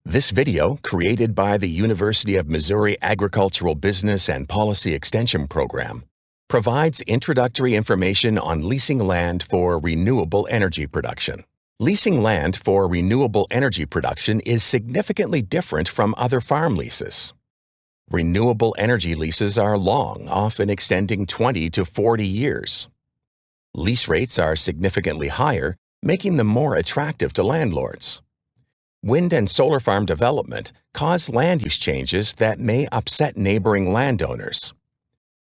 This video, created by the University of Missouri Agricultural Business and Policy Extension Program, provides introductory information on leasing land for renewable energy production. Leasing land for renewable energy production is significantly different from other farm leases. Renewable energy leases are long, often extending 20 to 40 years. Lease rates are significantly higher, making them more attractive to landlords. Wind and solar farm development cause land use changes that may upset neighboring landowners.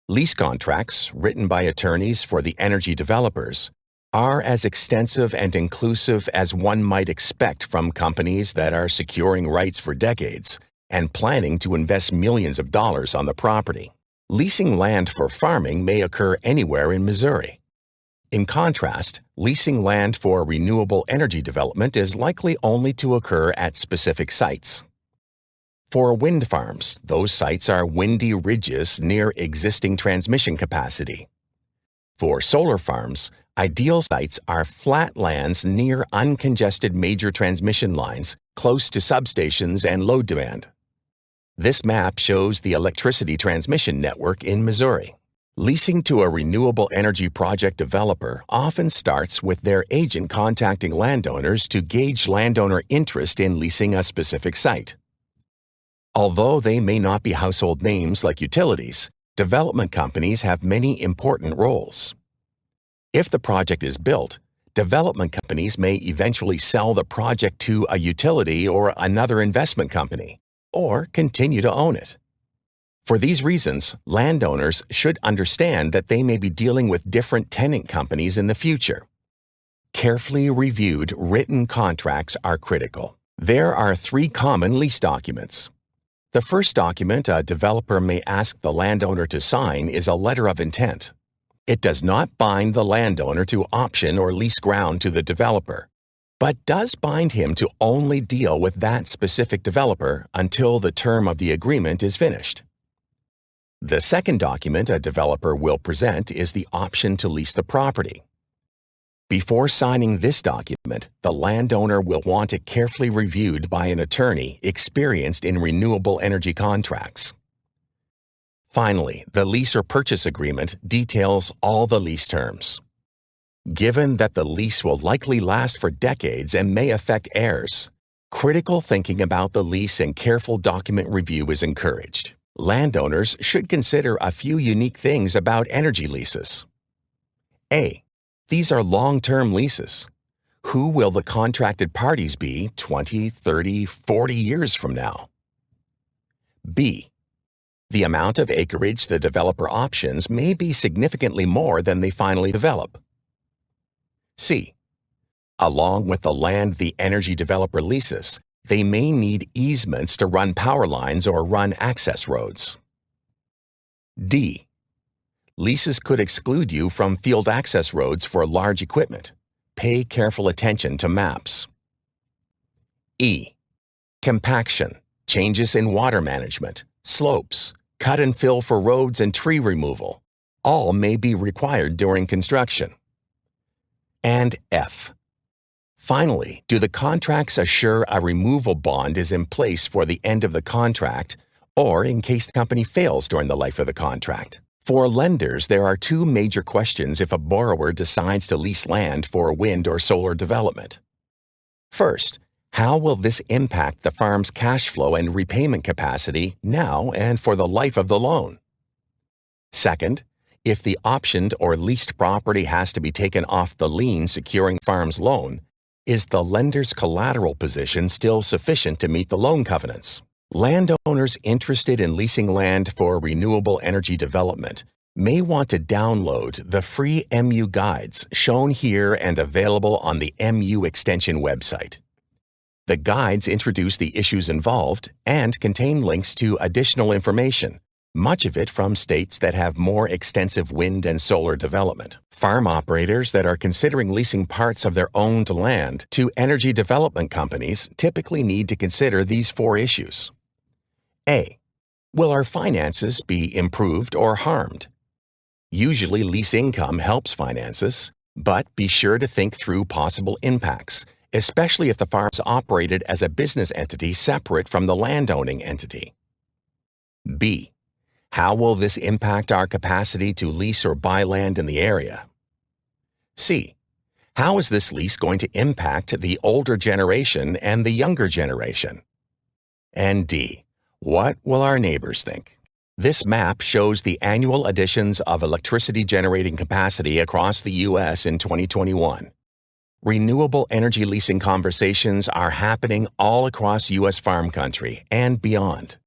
Lease contracts, written by attorneys for the energy developers, are as extensive and inclusive as one might expect from companies that are securing rights for decades and planning to invest millions of dollars on the property. Leasing land for farming may occur anywhere in Missouri. In contrast, leasing land for renewable energy development is likely only to occur at specific sites. For wind farms, those sites are windy ridges near existing transmission capacity. For solar farms, ideal sites are flat lands near uncongested major transmission lines close to substations and load demand. This map shows the electricity transmission network in Missouri. Leasing to a renewable energy project developer often starts with their agent contacting landowners to gauge landowner interest in leasing a specific site. Although they may not be household names like utilities, development companies have many important roles. If the project is built, development companies may eventually sell the project to a utility or another investment company, or continue to own it. For these reasons, landowners should understand that they may be dealing with different tenant companies in the future. Carefully reviewed written contracts are critical. There are 3 common lease documents. The first document a developer may ask the landowner to sign is a letter of intent. It does not bind the landowner to option or lease ground to the developer, but does bind him to only deal with that specific developer until the term of the agreement is finished. The second document a developer will present is the option to lease the property. Before signing this document, the landowner will want it carefully reviewed by an attorney experienced in renewable energy contracts. Finally, the lease or purchase agreement details all the lease terms. Given that the lease will likely last for decades and may affect heirs, critical thinking about the lease and careful document review is encouraged. Landowners should consider a few unique things about energy leases. A. These are long-term leases. Who will the contracted parties be 20, 30, 40 years from now? B. The amount of acreage the developer options may be significantly more than they finally develop. C. Along with the land the energy developer leases, they may need easements to run power lines or run access roads. D. Leases could exclude you from field access roads for large equipment. Pay careful attention to maps. E. Compaction, changes in water management, slopes, cut and fill for roads and tree removal, all may be required during construction. And F. Finally, do the contracts assure a removal bond is in place for the end of the contract or in case the company fails during the life of the contract? For lenders, there are 2 major questions if a borrower decides to lease land for wind or solar development. First, how will this impact the farm's cash flow and repayment capacity now and for the life of the loan? Second, if the optioned or leased property has to be taken off the lien securing the farm's loan, is the lender's collateral position still sufficient to meet the loan covenants? Landowners interested in leasing land for renewable energy development may want to download the free MU guides shown here and available on the MU Extension website. The guides introduce the issues involved and contain links to additional information, much of it from states that have more extensive wind and solar development. Farm operators that are considering leasing parts of their owned land to energy development companies typically need to consider these 4 issues. A. Will our finances be improved or harmed? Usually lease income helps finances, but be sure to think through possible impacts, especially if the farm is operated as a business entity separate from the landowning entity? B. How will this impact our capacity to lease or buy land in the area? C. How is this lease going to impact the older generation and the younger generation? And D. What will our neighbors think? This map shows the annual additions of electricity generating capacity across the U.S. in 2021. Renewable energy leasing conversations are happening all across U.S. farm country and beyond.